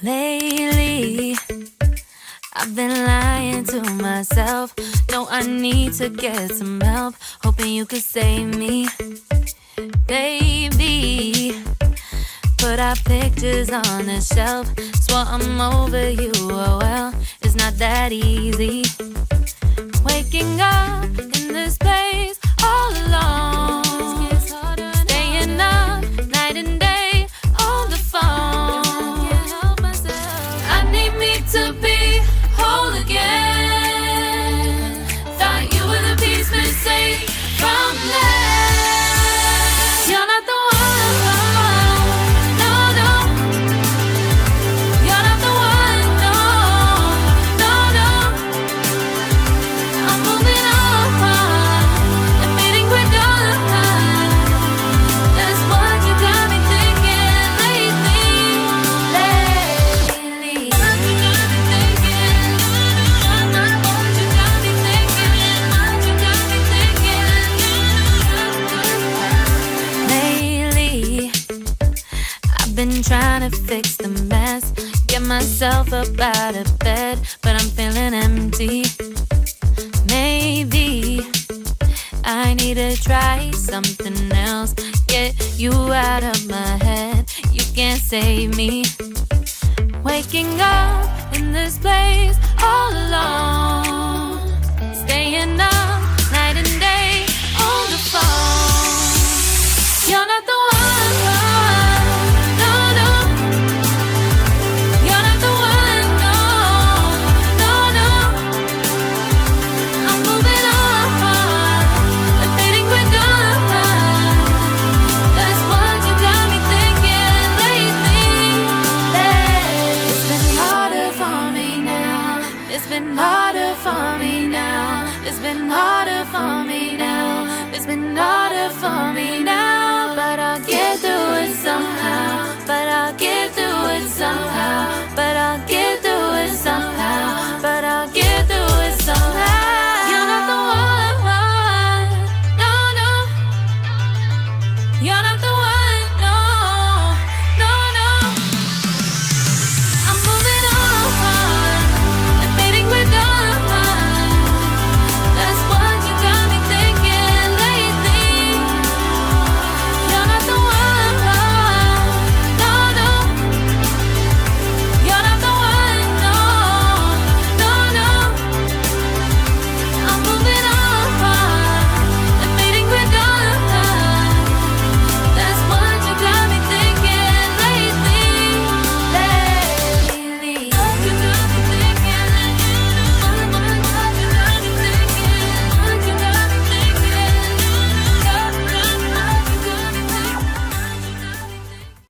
Lately, I've been lying to myself. No, I need to get some help. Hoping you could save me, baby. Put our pictures on the shelf. Swore I'm over you, oh well, it's not that easy. Waking up in this place all alone. Staying up night and day on the phone. I need me to be whole again. Thought you were the piece missing from that. You're not the one, no, no. You're not the one, no, no, no. I'm moving on, admitting we're done. That's what you got me thinking lately. What you got me thinking. What you got me thinking. What you got me thinking. Lately, I've been trying to fix the mess. Get myself up out of bed, but I'm feeling empty. Maybe I need to try something else. Get you out of my head. You can't save me. Waking up in this place all alone. Staying up night and day on the phone. You're not the one, no, no. You're not the one, no, no, no. I'm moving on, admitting we're done. That's what you got me thinking lately. It's been harder for me now. It's been harder for me now. It's been harder for me now. It's been harder for me now.